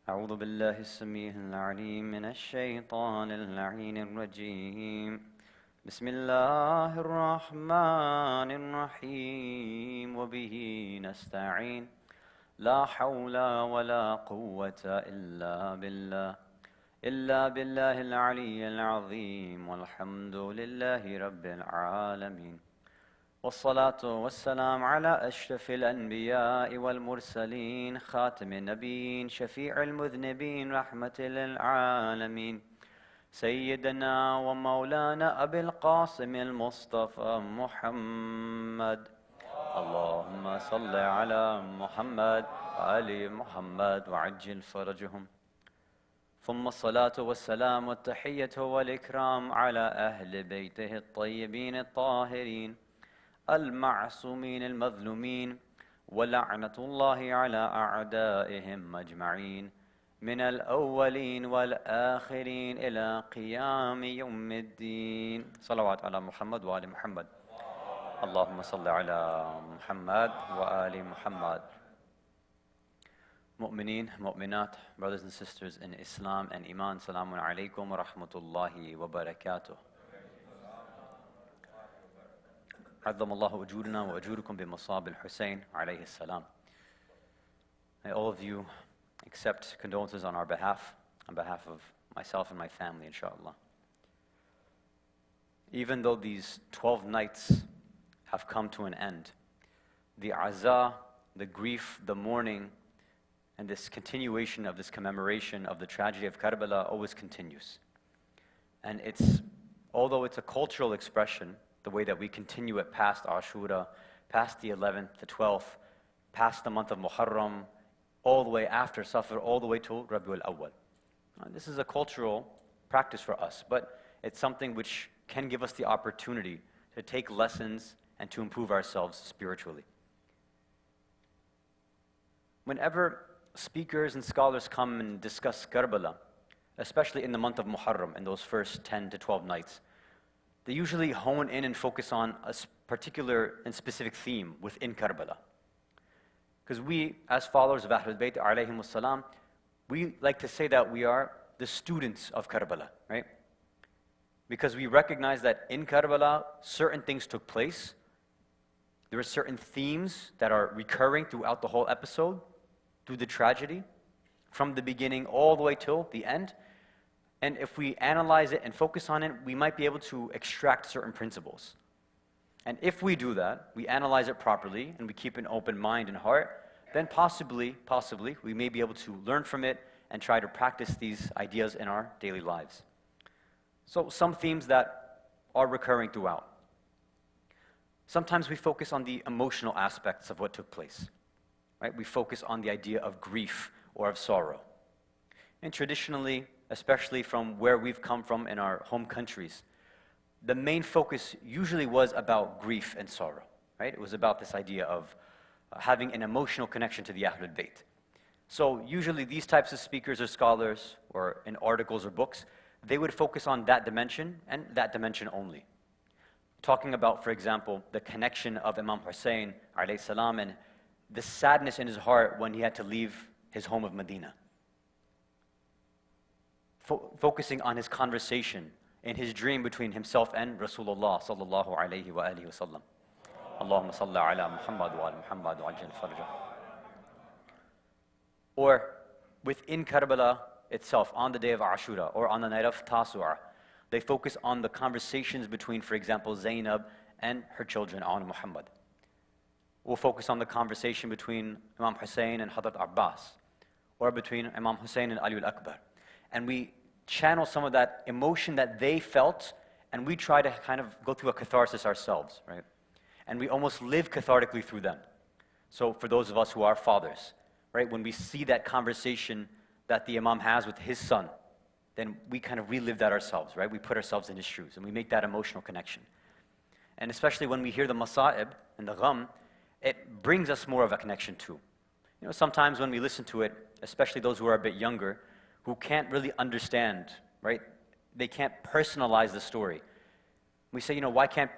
أعوذ بالله السميع العليم من الشيطان اللعين الرجيم بسم الله الرحمن الرحيم وبه نستعين لا حول ولا قوة إلا بالله العلي العظيم والحمد لله رب العالمين والصلاة والسلام على أشرف الأنبياء والمرسلين خاتم النبيين شفيع المذنبين رحمة للعالمين سيدنا ومولانا أبي القاسم المصطفى محمد اللهم صل على محمد وآل محمد وعجل فرجهم ثم الصلاة والسلام والتحية والإكرام على أهل بيته الطيبين الطاهرين المعصومين المظلومين ولعنة الله على أعدائهم أجمعين من الأولين والآخرين إلى قيام يوم الدين صلوات على محمد وآل محمد اللهم صل على محمد وآل محمد مؤمنين مؤمنات brothers and sisters in Islam and Iman Salamun alaykum wa rahmatullahi wa barakatuh عظم الله أجورنا وأجوركم بمصاب الحسين عليه السلام. May all of you accept condolences on our behalf, on behalf of myself and my family, inshallah. Even though these 12 nights have come to an end, the aza, the grief, the mourning, and this continuation of this commemoration of the tragedy of Karbala always continues. And although it's a cultural expression, the way that we continue it past Ashura, past the 11th, the 12th, past the month of Muharram, all the way after Safar, all the way to Rabiul Awwal. This is a cultural practice for us, but it's something which can give us the opportunity to take lessons and to improve ourselves spiritually. Whenever speakers and scholars come and discuss Karbala, especially in the month of Muharram, in those first 10 to 12 nights, they usually hone in and focus on a particular and specific theme within Karbala. Because we, as followers of Ahlul Bayt alayhimus salam, we like to say that we are the students of Karbala, right? Because we recognize that in Karbala, certain things took place. There are certain themes that are recurring throughout the whole episode, through the tragedy, from the beginning all the way till the end. And if we analyze it and focus on it, we might be able to extract certain principles. And if we do that, we analyze it properly, and we keep an open mind and heart, then possibly, we may be able to learn from it and try to practice these ideas in our daily lives. So some themes that are recurring throughout. Sometimes we focus on the emotional aspects of what took place. Right? We focus on the idea of grief or of sorrow. And traditionally, especially from where we've come from in our home countries, the main focus usually was about grief and sorrow, right? It was about this idea of having an emotional connection to the Ahlul Bayt. So usually these types of speakers or scholars, or in articles or books, they would focus on that dimension and that dimension only. Talking about, for example, the connection of Imam Hussein alayhi salam and the sadness in his heart when he had to leave his home of Medina. Focusing on his conversation in his dream between himself and Rasulullah sallallahu alayhi wa alihi wa sallam. Allahumma salli ala Muhammad wa ala Muhammad wa ajil farja. Or within Karbala itself, on the day of Ashura or on the night of Tasu'ah, they focus on the conversations between, for example, Zainab and her children, Awn Muhammad. We'll focus on the conversation between Imam Hussein and Hadrat Abbas, or between Imam Hussein and Ali al-Akbar. And we channel some of that emotion that they felt, and we try to kind of go through a catharsis ourselves, right? And we almost live cathartically through them. So for those of us who are fathers, right, when we see that conversation that the Imam has with his son, then we kind of relive that ourselves, right? We put ourselves in his shoes, and we make that emotional connection. And especially when we hear the masa'ib and the gham, it brings us more of a connection too. You know, sometimes when we listen to it, especially those who are a bit younger, who can't really understand, right? They can't personalize the story. We say, you know, why can't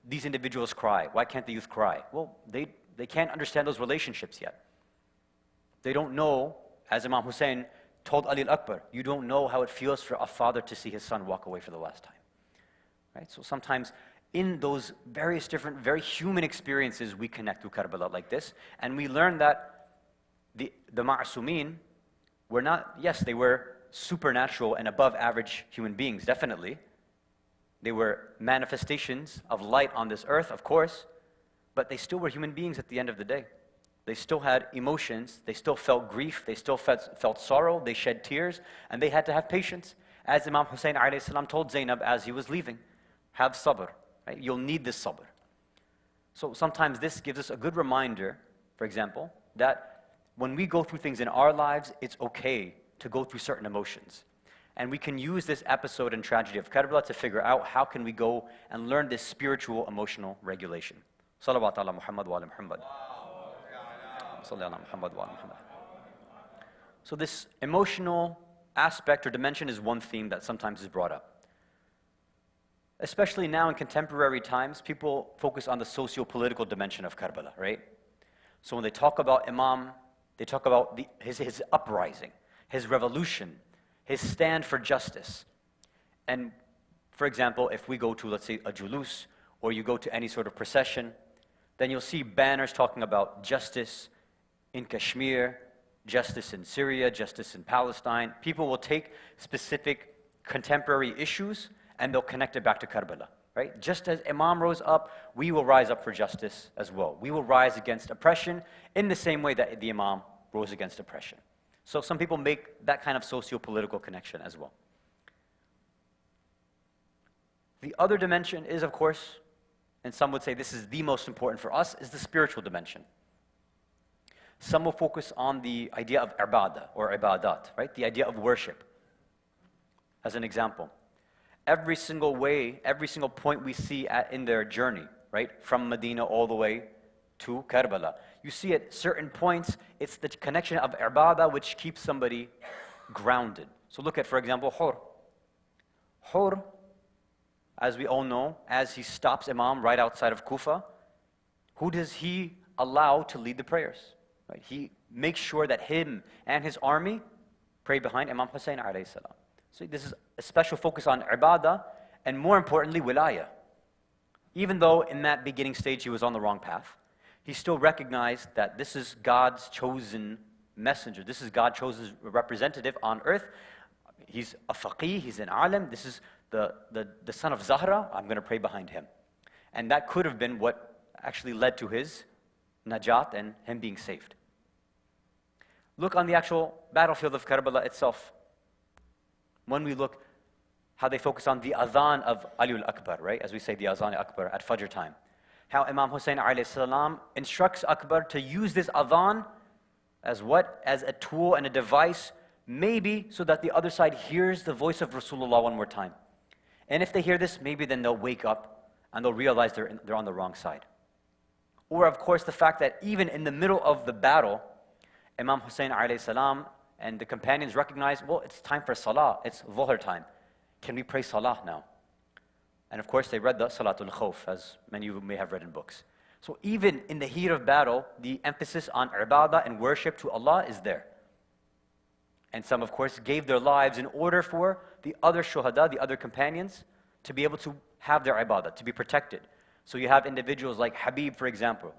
these individuals cry? Why can't the youth cry? Well, they can't understand those relationships yet. They don't know, as Imam Hussein told Ali al-Akbar, you don't know how it feels for a father to see his son walk away for the last time. Right? So sometimes in those various different, very human experiences, we connect to Karbala like this, and we learn that the Ma'asumin were not, yes, they were supernatural and above average human beings, definitely. They were manifestations of light on this earth, of course, but they still were human beings at the end of the day. They still had emotions, they still felt grief, they still felt sorrow, they shed tears, and they had to have patience. As Imam Hussein alayhi salam told Zainab as he was leaving, have sabr, right? You'll need this sabr. So sometimes this gives us a good reminder, for example, that when we go through things in our lives, it's okay to go through certain emotions. And we can use this episode and tragedy of Karbala to figure out how can we go and learn this spiritual, emotional regulation. Salawat ala Muhammad wa ala Muhammad. So this emotional aspect or dimension is one theme that sometimes is brought up. Especially now in contemporary times, people focus on the socio-political dimension of Karbala, right? So when they talk about Imam, they talk about his uprising, his revolution, his stand for justice. And for example, if we go to, let's say, a julus, or you go to any sort of procession, then you'll see banners talking about justice in Kashmir, justice in Syria, justice in Palestine. People will take specific contemporary issues and they'll connect it back to Karbala, right? Just as Imam rose up, we will rise up for justice as well. We will rise against oppression in the same way that the Imam rose against oppression. So some people make that kind of socio-political connection as well. The other dimension is, of course, and some would say this is the most important for us, is the spiritual dimension. Some will focus on the idea of ibadah or ibadat, right? The idea of worship. As an example, every single point we see in their journey, right? From Medina all the way to Karbala. You see at certain points, it's the connection of ibadah which keeps somebody grounded. So look at, for example, Hur. Hur, as we all know, as he stops Imam right outside of Kufa, who does he allow to lead the prayers? Right? He makes sure that him and his army pray behind Imam Hussein alayhi salam. So this is a special focus on ibadah, and more importantly, wilayah. Even though in that beginning stage he was on the wrong path, he still recognized that this is God's chosen messenger. This is God's chosen representative on earth. He's a faqih, he's an alim. This is the son of Zahra. I'm going to pray behind him. And that could have been what actually led to his najat and him being saved. Look on the actual battlefield of Karbala itself. When we look how they focus on the adhan of Ali al-Akbar, right? As we say the adhan al-Akbar at Fajr time. How Imam Hussein alayhi salam instructs Akbar to use this adhan as what? As a tool and a device, maybe so that the other side hears the voice of Rasulullah one more time. And if they hear this, maybe then they'll wake up and they'll realize they're on the wrong side. Or of course the fact that even in the middle of the battle, Imam Hussein alayhi salam and the companions recognize, well, it's time for salah, it's dhuhr time. Can we pray salah now? And of course they read the Salatul Khawf, as many of you may have read in books. So even in the heat of battle, the emphasis on ibadah and worship to Allah is there. And some, of course, gave their lives in order for the other shuhada, the other companions, to be able to have their ibadah, to be protected. So you have individuals like Habib, for example,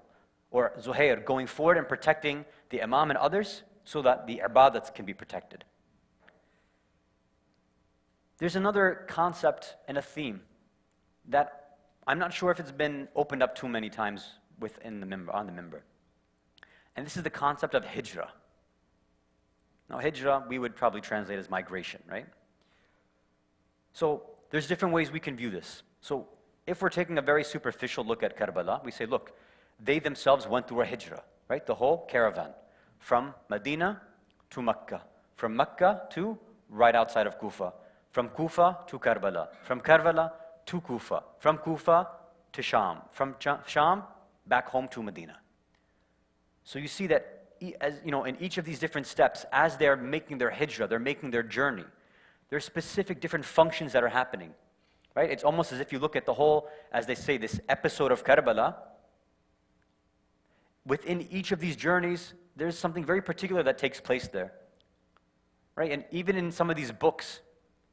or Zuhair going forward and protecting the Imam and others so that the ibadats can be protected. There's another concept and a theme that I'm not sure if it's been opened up too many times on the minbar. And this is the concept of hijrah. Now hijrah, we would probably translate as migration, right? So there's different ways we can view this. So if we're taking a very superficial look at Karbala, we say, look, they themselves went through a hijrah, right? The whole caravan, from Medina to Mecca, from Mecca to right outside of Kufa, from Kufa to Karbala, from Karbala to Kufa, from Kufa to Sham, from Sham back home to Medina. So you see that, as you know, in each of these different steps, as they're making their hijrah, they're making their journey, there's specific different functions that are happening, right? It's almost as if you look at the whole, as they say, this episode of Karbala. Within each of these journeys, there's something very particular that takes place there. right? And even in some of these books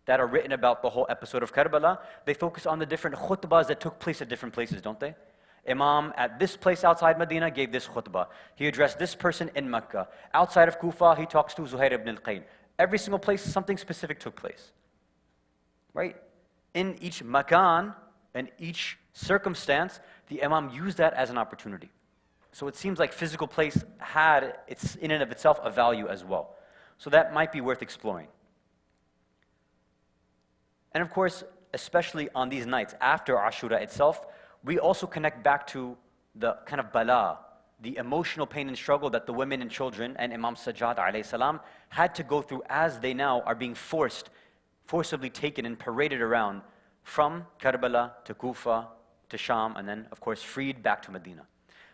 that are written about the whole episode of Karbala, they focus on the different khutbahs that took place at different places, don't they? Imam at this place outside Medina gave this khutbah. He addressed this person in Mecca. Outside of Kufa, he talks to Zuhair ibn al-Qayn. Every single place, something specific took place, right? In each makan and each circumstance, the Imam used that as an opportunity. So it seems like physical place had, it's in and of itself, a value as well. So that might be worth exploring. And of course, especially on these nights after Ashura itself, we also connect back to the kind of bala, the emotional pain and struggle that the women and children and Imam Sajjad alayhi salam had to go through as they now are being forcibly taken and paraded around from Karbala to Kufa to Sham, and then of course freed back to Medina.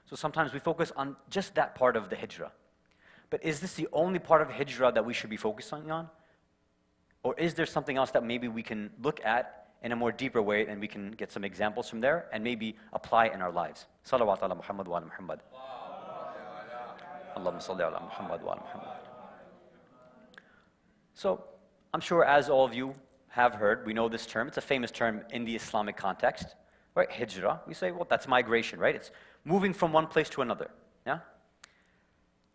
So sometimes we focus on just that part of the hijrah. But is this the only part of hijrah that we should be focusing on? Or is there something else that maybe we can look at in a more deeper way, and we can get some examples from there and maybe apply in our lives? Salawat ala Muhammad wa ala Muhammad. Allahumma salli ala Muhammad wa ala Muhammad. So, I'm sure as all of you have heard, we know this term. It's a famous term in the Islamic context, right? Hijrah. We say, well, that's migration, right? It's moving from one place to another, yeah?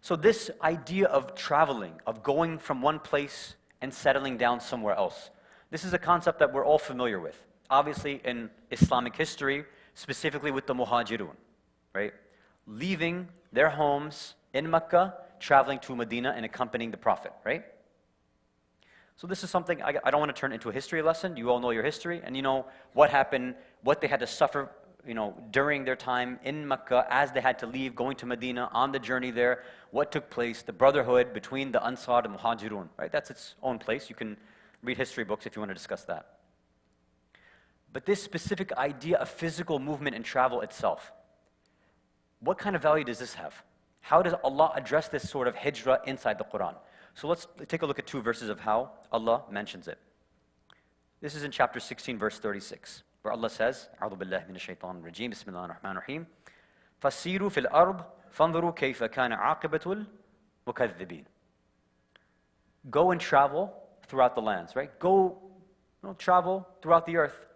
So this idea of traveling, of going from one place and settling down somewhere else, this is a concept that we're all familiar with. Obviously, in Islamic history, specifically with the Muhajirun, right? Leaving their homes in Mecca, traveling to Medina and accompanying the Prophet, right? So this is something, I don't want to turn into a history lesson. You all know your history, and you know what happened, what they had to suffer, you know, during their time in Mecca, as they had to leave, going to Medina, on the journey there, what took place, the brotherhood between the Ansar and Muhajirun, right? That's its own place. You can read history books if you want to discuss that. But this specific idea of physical movement and travel itself, what kind of value does this have? How does Allah address this sort of hijrah inside the Quran? So let's take a look at two verses of how Allah mentions it. This is in chapter 16, verse 36, where Allah says, أعوذ بالله من الشيطان الرجيم بسم الله الرحمن الرحيم فسيروا في الأرض فانظروا كيف كان عاقبة المكذبين. Go and travel throughout the lands, right? Go, travel throughout the earth,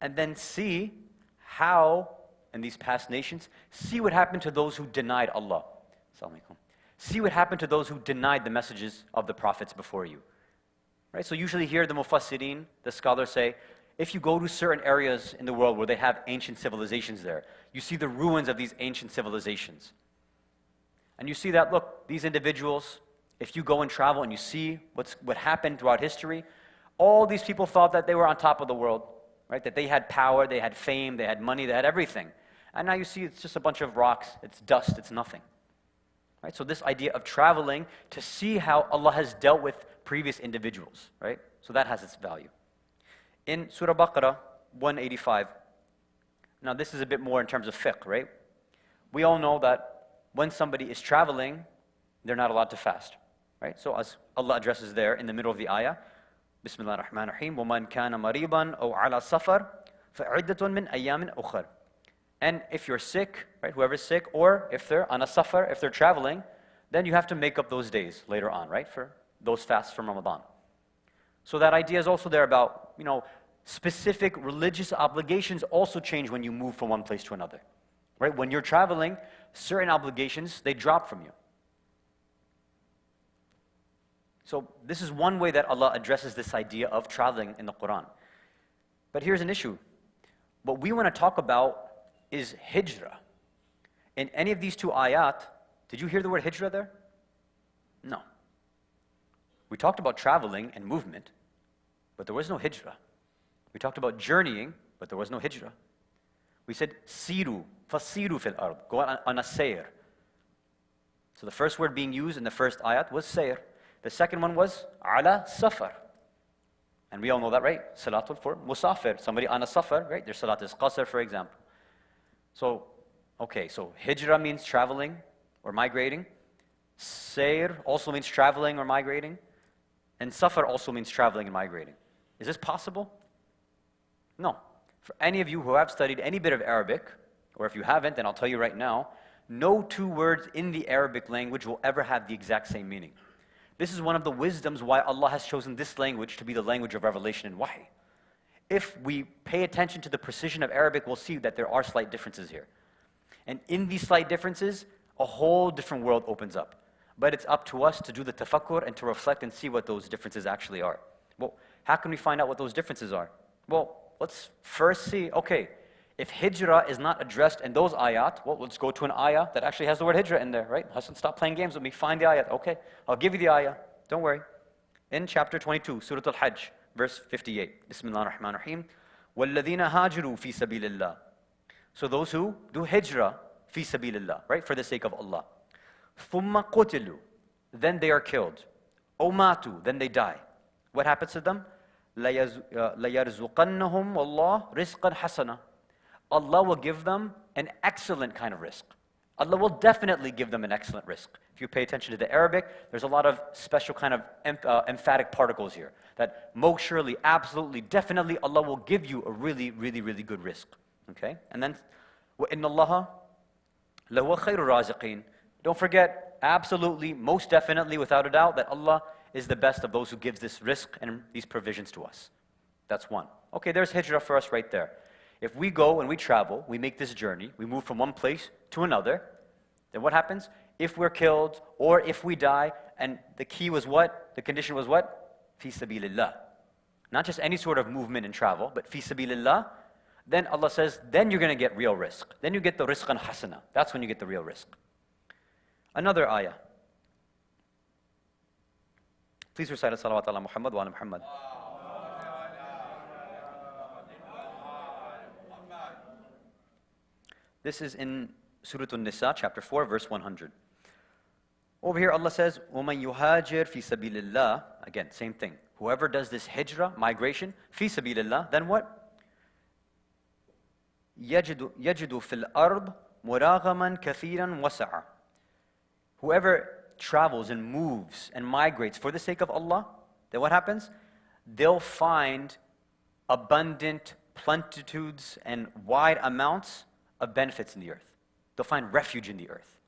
and then see how, in these past nations, see what happened to those who denied Allah. Assalamu alaikum. See what happened to those who denied the messages of the prophets before you. Right? So usually here the Mufassirin, the scholars say, if you go to certain areas in the world where they have ancient civilizations there, you see the ruins of these ancient civilizations. And you see that, look, these individuals, if you go and travel and you see what happened throughout history, all these people thought that they were on top of the world, right? That they had power, they had fame, they had money, they had everything. And now you see it's just a bunch of rocks, it's dust, it's nothing. Right? So this idea of traveling to see how Allah has dealt with previous individuals, right? So that has its value. In Surah Baqarah 185, now this is a bit more in terms of fiqh, right? We all know that when somebody is traveling, they're not allowed to fast, right? So as Allah addresses there in the middle of the ayah, Bismillah ar-Rahman ar-Rahim, وَمَنْ كَانَ مَرِيضًا أَوْ عَلَى سَفَرٍ فَعِدَّةٌ مِّنْ أَيَّامٍ أُخَرٍ. And if you're sick, right, whoever's sick, or if they're on a safar, if they're traveling, then you have to make up those days later on, right, for those fasts from Ramadan. So that idea is also there about, specific religious obligations also change when you move from one place to another, right? When you're traveling, certain obligations, they drop from you. So this is one way that Allah addresses this idea of traveling in the Quran. But here's an issue. What we want to talk about is hijrah. In any of these two ayat, did you hear the word hijrah there? No. We talked about traveling and movement, but there was no hijrah. We talked about journeying, but there was no hijrah. We said siru, fasiru fil ard, go on a sayr. So the first word being used in the first ayat was sayr. The second one was ala safar. And we all know that, right? Salatul for musafir, somebody on a safar, right? Their salat is qasr, for example. So, okay, so hijrah means traveling or migrating. Sayr also means traveling or migrating. And safar also means traveling and migrating. Is this possible? No. For any of you who have studied any bit of Arabic, or if you haven't, then I'll tell you right now, no two words in the Arabic language will ever have the exact same meaning. This is one of the wisdoms why Allah has chosen this language to be the language of revelation and wahy. If we pay attention to the precision of Arabic, we'll see that there are slight differences here. And in these slight differences, a whole different world opens up. But it's up to us to do the tafakkur and to reflect and see what those differences actually are. Well, how can we find out what those differences are? Well, let's first see, okay, if hijrah is not addressed in those ayat, well, let's go to an ayah that actually has the word hijrah in there, right? Hasan, stop playing games with me, find the ayat. Okay, I'll give you the ayah, don't worry. In chapter 22, Surah Al-Hajj, verse 58, Bismillah ar-Rahman ar-Rahim, وَالَّذِينَ هَاجِرُوا فِي سَبِيلِ اللَّهِ. So those who do hijrah, fi sabilillah, right, for the sake of Allah. ثُمَّ قُتِلُوا, then they are killed. أَوْ مَاتُوا, then they die. What happens to them? لَيَرْزُقَنَّهُمْ وَاللَّهُ رِزْقًا حَسَنًا. Allah will give them an excellent kind of risk. Allah will definitely give them an excellent risk. If you pay attention to the Arabic, there's a lot of special kind of emphatic particles here. That most surely, absolutely, definitely, Allah will give you a really, really, really good risk. Okay? And then, وَإِنَّ اللَّهَ لَهُوَ خَيْرُ الرَّازِقِينَ. Don't forget, absolutely, most definitely, without a doubt, that Allah is the best of those who gives this risk and these provisions to us. That's one. Okay, there's hijrah for us right there. If we go and we travel, we make this journey, we move from one place to another, then what happens? If we're killed or if we die, and the key was what? The condition was what? Fi sabilillah. Not just any sort of movement and travel, but fi sabilillah. Then Allah says, then you're going to get real risk. Then you get the rizqan hasana. That's when you get the real risk. Another ayah. Please recite salawat ala Muhammad wa ala Muhammad. This is in Surah An-Nisa, chapter 4, verse 100. Over here, Allah says, وَمَنْ يُهَاجِرْ فِي سَبِيلِ اللَّهِ. Again, same thing. Whoever does this hijrah, migration, فِي سَبِيلِ اللَّهِ, then what? يَجِدُ فِي الْأَرْضِ مُرَاغَمًا كَثِيرًا وَسَعًا. Whoever travels and moves and migrates for the sake of Allah, then what happens? They'll find abundant plenitudes and wide amounts of benefits in the earth. They'll find refuge in the earth.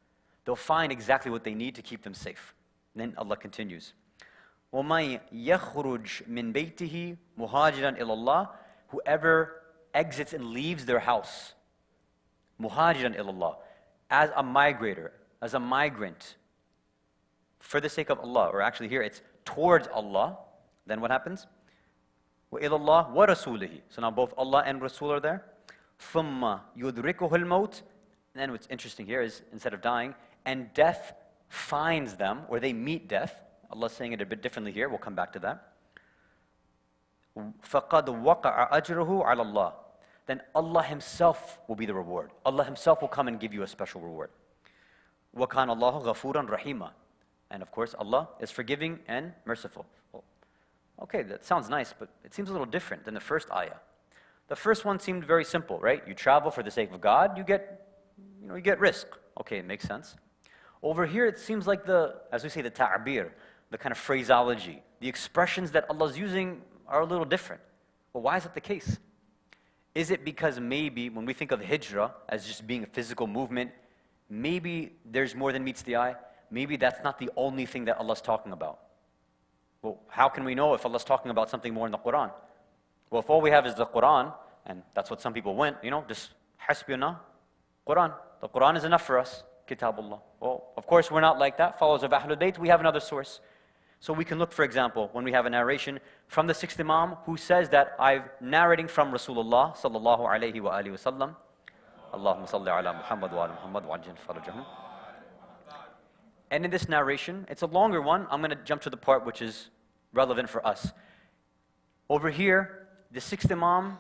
They'll find exactly what they need to keep them safe. And then Allah continues, وَمَنْ يَخْرُجْ مِنْ بَيْتِهِ مُهَاجِرًا إِلَى اللَّهِ. Whoever exits and leaves their house, مُهَاجِرًا إِلَى اللَّهِ, as a migrator, as a migrant, for the sake of Allah, or actually here it's towards Allah, then what happens? وَإِلَى اللَّهِ وَرَسُولِهِ. So now both Allah and Rasul are there. ثُمَّ يُدْرِكُهُ الْمَوْتِ. And then what's interesting here is, instead of dying, and death finds them, or they meet death. Allah's saying it a bit differently here, we'll come back to that. فَقَدْ وَقَعَ أَجْرُهُ عَلَى اللَّهِ. Then Allah Himself will be the reward. Allah Himself will come and give you a special reward. وَكَانَ اللَّهُ غَفُورًا رَحِيمًا. And of course, Allah is forgiving and merciful. Well, okay, that sounds nice, but it seems a little different than the first ayah. The first one seemed very simple, right? You travel for the sake of God, you get risk. Okay, it makes sense. Over here, it seems like as we say, the ta'bir, the kind of phraseology, the expressions that Allah's using are a little different. Well, why is that the case? Is it because maybe when we think of hijrah as just being a physical movement, maybe there's more than meets the eye? Maybe that's not the only thing that Allah's talking about. Well, how can we know if Allah's talking about something more in the Quran? Well, if all we have is the Quran, and that's what some people went, just hasbuna, Quran. The Quran is enough for us, Kitabullah. Well, of course, we're not like that. Followers of Ahlul Bayt, we have another source. So we can look, for example, when we have a narration from the sixth Imam who says that I'm narrating from Rasulullah sallallahu alayhi wa alihi wa sallam. Allahumma salli ala Muhammad wa ala Muhammad wa ajil farajahum. And in this narration, it's a longer one. I'm going to jump to the part which is relevant for us. Over here, the sixth Imam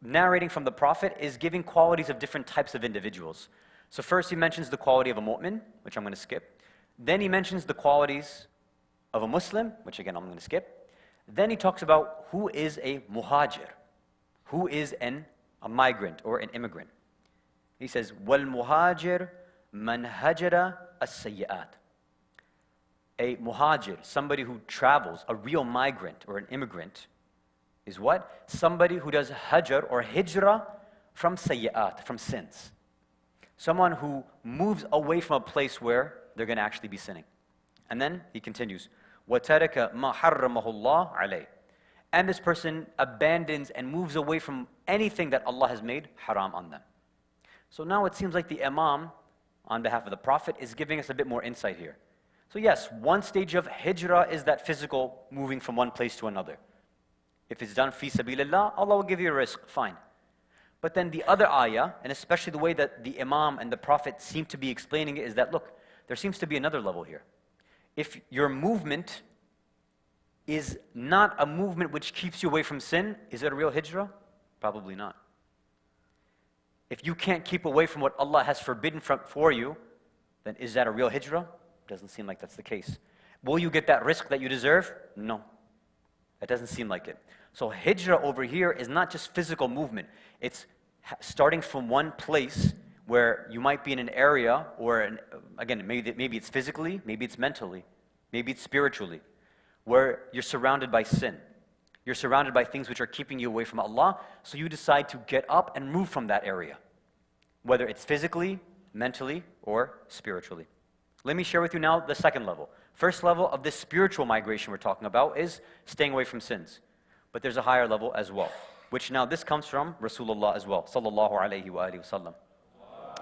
narrating from the Prophet is giving qualities of different types of individuals. So first he mentions the quality of a mu'min, which I'm going to skip. Then he mentions the qualities of a Muslim, which again I'm going to skip. Then he talks about who is a muhajir, who is a migrant or an immigrant. He says, وَالْمُهَاجِرْ مَنْ هَجَرَ السَّيِّئَاتِ. A muhajir, somebody who travels, a real migrant or an immigrant, is what? Somebody who does hajar or hijrah from sayyi'at, from sins. Someone who moves away from a place where they're going to actually be sinning. And then he continues, وَتَرَكَ مَا حَرَّمَهُ اللَّهُ عَلَيْهِ. And this person abandons and moves away from anything that Allah has made haram on them. So now it seems like the Imam, on behalf of the Prophet, is giving us a bit more insight here. So yes, one stage of hijrah is that physical moving from one place to another. If it's done fi sabilillah, Allah will give you a rizq, fine. But then the other ayah, and especially the way that the Imam and the Prophet seem to be explaining it, is that, look, there seems to be another level here. If your movement is not a movement which keeps you away from sin, is it a real hijrah? Probably not. If you can't keep away from what Allah has forbidden for you, then is that a real hijrah? Doesn't seem like that's the case. Will you get that rizq that you deserve? No. It doesn't seem like it. So hijrah over here is not just physical movement. It's starting from one place where you might be in an area, or again, maybe it's physically, maybe it's mentally, maybe it's spiritually, where you're surrounded by sin. You're surrounded by things which are keeping you away from Allah, so you decide to get up and move from that area, whether it's physically, mentally, or spiritually. Let me share with you now the second level. First level of this spiritual migration we're talking about is staying away from sins. But there's a higher level as well, which now this comes from Rasulullah as well, sallallahu alayhi wa alihi wa sallam.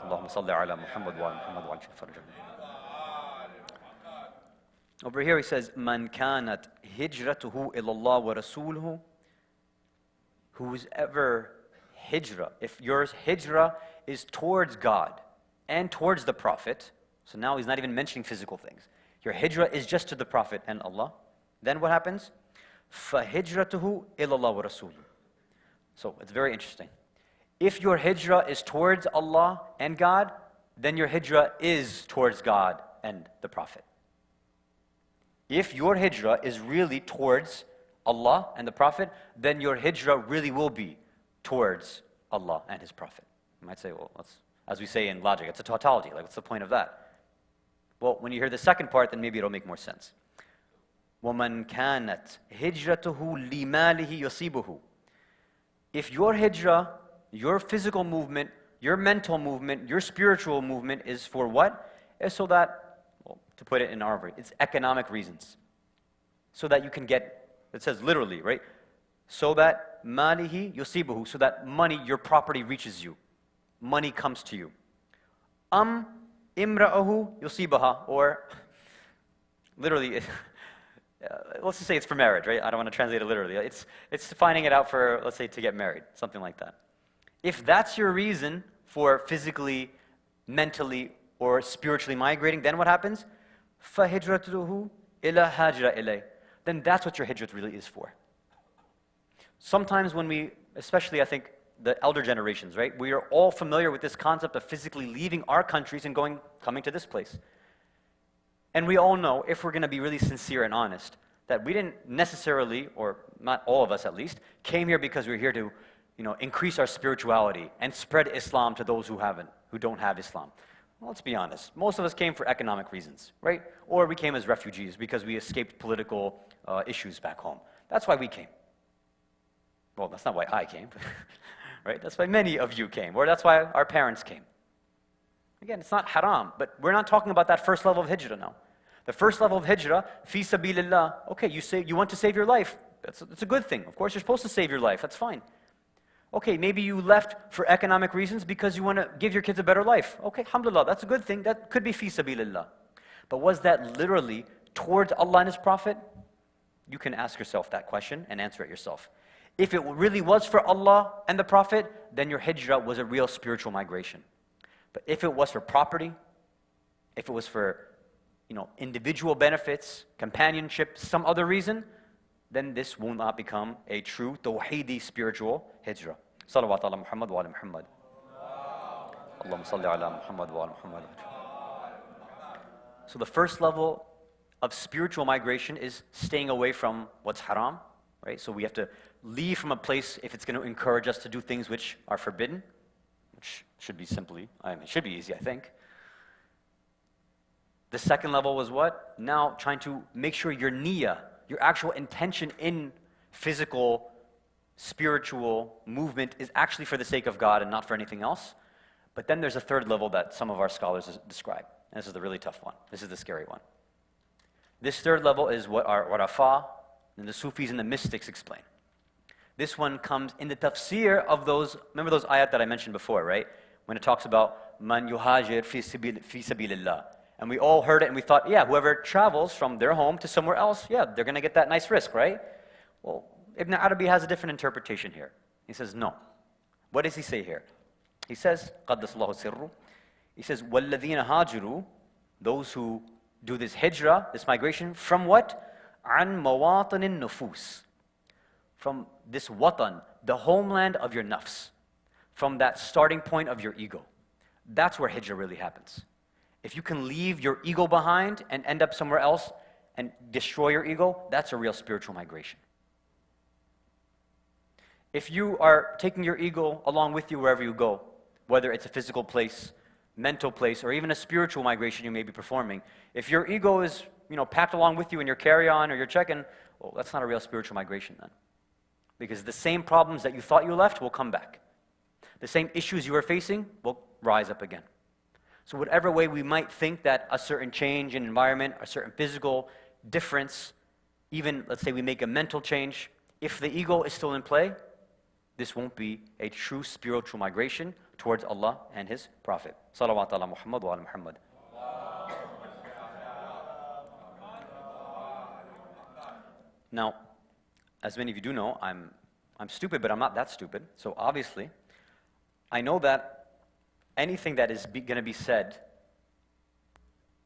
Allahumma salli ala Muhammad wa Muhammad wa Over here he says, Man kanat hijratuhu ilallah wa rasuluhu. Who's ever hijrah, if your hijrah is towards God and towards the Prophet, so now he's not even mentioning physical things. Your hijrah is just to the Prophet and Allah. Then what happens? فَهِجْرَتُهُ إِلَى اللَّهِ وَرَسُولُهُ. So it's very interesting. If your hijrah is towards Allah and God, then your hijrah is towards God and the Prophet. If your hijrah is really towards Allah and the Prophet, then your hijrah really will be towards Allah and His Prophet. You might say, well, as we say in logic, it's a tautology. Like, what's the point of that? Well, when you hear the second part, then maybe it'll make more sense. وَمَنْ كَانَتْ هِجْرَتُهُ لِمَالِهِ يُصِيبُهُ. If your hijrah, your physical movement, your mental movement, your spiritual movement is for what? Is so that, well, to put it in our way, it's economic reasons. So that you can get, it says literally, right? So that malihi yusibuhu, so that money, your property reaches you. Money comes to you. Imra'ahu yusibaha, or literally, let's just say it's for marriage, right? I don't want to translate it literally. It's finding it out for, let's say, to get married, something like that. If that's your reason for physically, mentally, or spiritually migrating, then what happens? فَهِجْرَتُهُ إِلَى هَاجْرَ إِلَيْهِ. Then that's what your hijrat really is for. Sometimes when we, especially I think the elder generations, right? We are all familiar with this concept of physically leaving our countries and coming to this place. And we all know, if we're going to be really sincere and honest, that we didn't necessarily, or not all of us at least, came here because we're here to, increase our spirituality and spread Islam to those who don't have Islam. Well, let's be honest. Most of us came for economic reasons, right? Or we came as refugees because we escaped political issues back home. That's why we came. Well, that's not why I came, right? That's why many of you came, or that's why our parents came. Again, it's not haram, but we're not talking about that first level of hijrah now. The first level of hijrah, fi sabilillah, okay, you want to save your life. That's a good thing. Of course, you're supposed to save your life. That's fine. Okay, maybe you left for economic reasons because you want to give your kids a better life. Okay, alhamdulillah, that's a good thing. That could be fi sabilillah. But was that literally towards Allah and His Prophet? You can ask yourself that question and answer it yourself. If it really was for Allah and the Prophet, then your hijrah was a real spiritual migration. But if it was for property, if it was for individual benefits, companionship, some other reason, then this will not become a true tawheedi spiritual hijrah. Salawat ala Muhammad wa ala Muhammad. Allahumma salli ala Muhammad wa ala Muhammad. So the first level of spiritual migration is staying away from what's haram, right? So we have to leave from a place if it's going to encourage us to do things which are forbidden, which should be it should be easy, I think. The second level was what? Now trying to make sure your niyyah, your actual intention in physical, spiritual movement is actually for the sake of God and not for anything else. But then there's a third level that some of our scholars describe. And this is the really tough one. This is the scary one. This third level is what our Urafa and the Sufis and the mystics explain. This one comes in the tafsir of those, remember those ayat that I mentioned before, right? When it talks about man yuhajir fi sabilillah. And we all heard it and we thought, yeah, whoever travels from their home to somewhere else, yeah, they're going to get that nice risk, right? Well, Ibn Arabi has a different interpretation here. He says, no. What does he say here? He says, قَدَّسَ اللَّهُ سِرُّ. He says, وَالَّذِينَ هَاجِرُوا, those who do this hijrah, this migration, from what? عَنْ مَوَاطِنِ النُّفُوسِ. From this watan, the homeland of your nafs. From that starting point of your ego. That's where hijrah really happens. If you can leave your ego behind and end up somewhere else and destroy your ego, that's a real spiritual migration. If you are taking your ego along with you wherever you go, whether it's a physical place, mental place, or even a spiritual migration you may be performing, if your ego is, packed along with you in your carry-on or your check-in, well, that's not a real spiritual migration then. Because the same problems that you thought you left will come back. The same issues you are facing will rise up again. So whatever way we might think that a certain change in environment, a certain physical difference, even let's say we make a mental change, if the ego is still in play, this won't be a true spiritual migration towards Allah and His Prophet. Salawat ala Muhammad wa ala Muhammad. Now, as many of you do know, I'm stupid, but I'm not that stupid. So obviously, I know that anything that is going to be said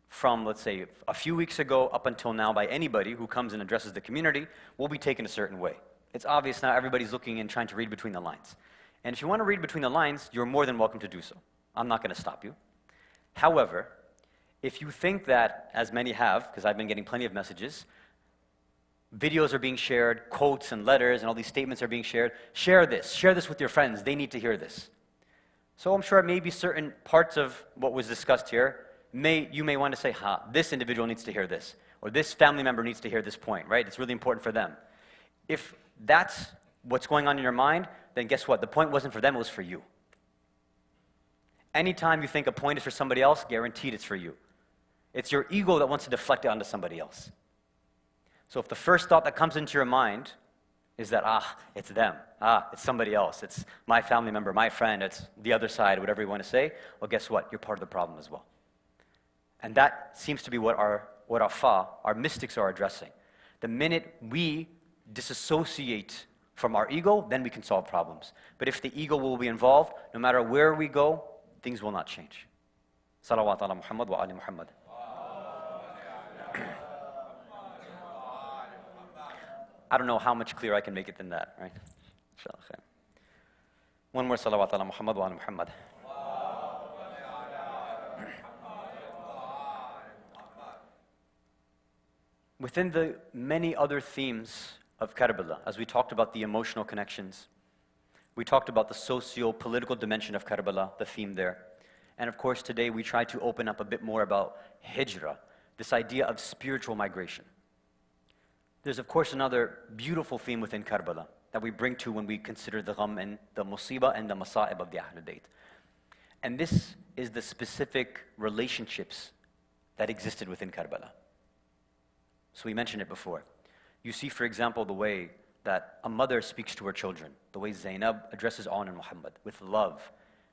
from, let's say, a few weeks ago up until now by anybody who comes and addresses the community will be taken a certain way. It's obvious now everybody's looking and trying to read between the lines. And if you want to read between the lines, you're more than welcome to do so. I'm not going to stop you. However, if you think that, as many have, because I've been getting plenty of messages, videos are being shared, quotes and letters and all these statements are being shared, share this with your friends, they need to hear this. So I'm sure maybe certain parts of what was discussed here, you may want to say, this individual needs to hear this, or this family member needs to hear this point, right? It's really important for them. If that's what's going on in your mind, then guess what? The point wasn't for them, it was for you. Anytime you think a point is for somebody else, guaranteed it's for you. It's your ego that wants to deflect it onto somebody else. So if the first thought that comes into your mind is that, it's them, it's somebody else, it's my family member, my friend, it's the other side, whatever you want to say, well, guess what? You're part of the problem as well. And that seems to be what our mystics are addressing. The minute we disassociate from our ego, then we can solve problems. But if the ego will be involved, no matter where we go, things will not change. Salawat ala Muhammad wa ali Muhammad. I don't know how much clearer I can make it than that, right? Inshallah. One more salawat ala Muhammad wa ala Muhammad. Within the many other themes of Karbala, as we talked about the emotional connections, we talked about the socio-political dimension of Karbala, the theme there. And of course, today we try to open up a bit more about hijrah, this idea of spiritual migration. There's, of course, another beautiful theme within Karbala that we bring to when we consider the gham and the musibah and the masa'ib of the Ahlul Bayt. And this is the specific relationships that existed within Karbala. So we mentioned it before. You see, for example, the way that a mother speaks to her children, the way Zainab addresses Aun and Muhammad with love,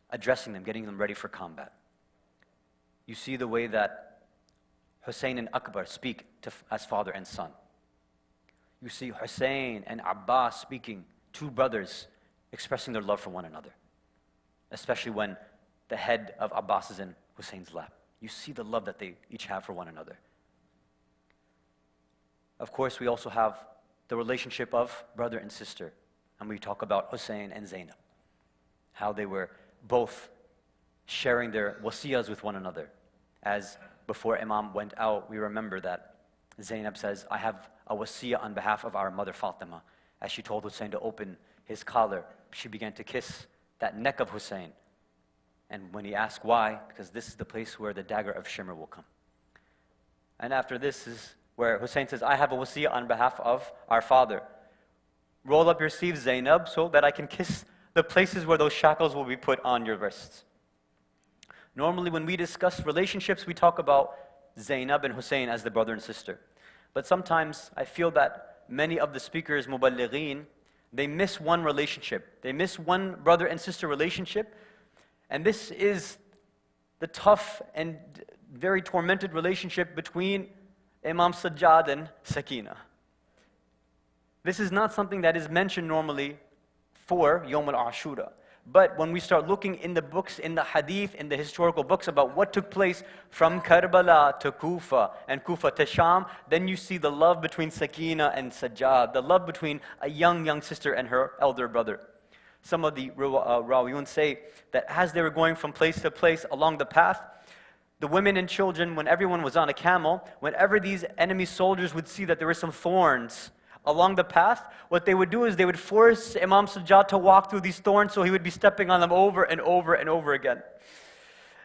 addressing them, getting them ready for combat. You see the way that Hussein and Akbar speak as father and son. You see Hussein and Abbas speaking, two brothers expressing their love for one another, especially when the head of Abbas is in Hussein's lap. You see the love that they each have for one another. Of course, we also have the relationship of brother and sister, and we talk about Hussein and Zainab, how they were both sharing their wasiyas with one another. As before Imam went out, we remember that Zainab says, I have a wasiyah on behalf of our mother Fatima. As she told Hussein to open his collar, she began to kiss that neck of Hussein. And when he asked why, because this is the place where the dagger of Shimr will come. And after this is where Hussein says, I have a wasiyah on behalf of our father. Roll up your sleeves, Zainab, so that I can kiss the places where those shackles will be put on your wrists. Normally when we discuss relationships, we talk about Zainab and Hussein as the brother and sister. But sometimes I feel that many of the speakers, muballighin, they miss one relationship. They miss one brother and sister relationship. And this is the tough and very tormented relationship between Imam Sajjad and Sakina. This is not something that is mentioned normally for Yawm al-Ashura. But when we start looking in the books, in the hadith, in the historical books about what took place from Karbala to Kufa and Kufa to Sham, then you see the love between Sakina and Sajjad, the love between a young sister and her elder brother. Some of the Rawiyun say that as they were going from place to place along the path, the women and children, when everyone was on a camel, whenever these enemy soldiers would see that there were some thorns along the path, what they would do is they would force Imam Sajjad to walk through these thorns, so he would be stepping on them over and over and over again.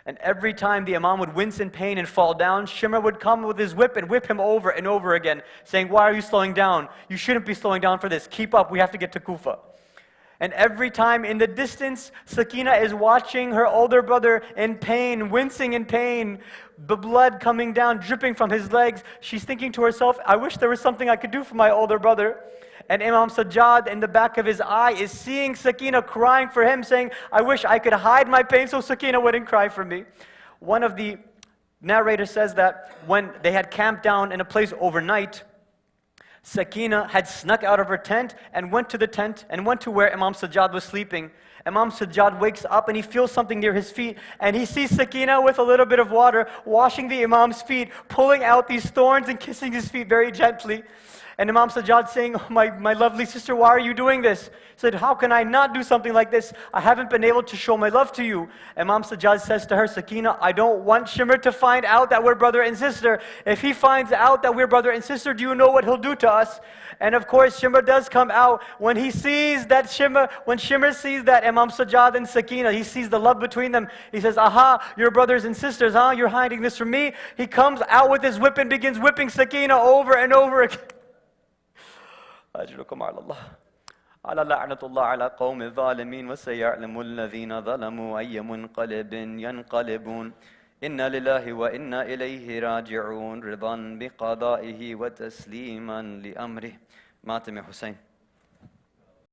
And every time the Imam would wince in pain and fall down, Shimr would come with his whip and whip him over and over again, saying, "Why are you slowing down? You shouldn't be slowing down for this. Keep up, we have to get to Kufa." And every time in the distance, Sakina is watching her older brother in pain, wincing in pain, the blood coming down, dripping from his legs. She's thinking to herself, "I wish there was something I could do for my older brother." And Imam Sajjad, in the back of his eye, is seeing Sakina crying for him, saying, "I wish I could hide my pain so Sakina wouldn't cry for me." One of the narrators says that when they had camped down in a place overnight, Sakina had snuck out of her tent and went to the tent and went to where Imam Sajjad was sleeping. Imam Sajjad wakes up and he feels something near his feet, and he sees Sakina with a little bit of water washing the Imam's feet, pulling out these thorns and kissing his feet very gently. And Imam Sajjad saying, "Oh, my lovely sister, why are you doing this?" He said, "How can I not do something like this? I haven't been able to show my love to you." Imam Sajjad says to her, "Sakina, I don't want Shimr to find out that we're brother and sister. If he finds out that we're brother and sister, do you know what he'll do to us?" And of course, Shimr does come out. When Shimr sees that Imam Sajjad and Sakina, he sees the love between them. He says, "Aha, you're brothers and sisters, huh? You're hiding this from me?" He comes out with his whip and begins whipping Sakina over and over again. أجركم على الله على لعنة الله على قوم الظالمين وسيعلم الذين ظلموا أي منقلب ينقلبون إنا لله وإنا إليه راجعون رضا بقضائه وتسليما لأمره. ماتم Hussein.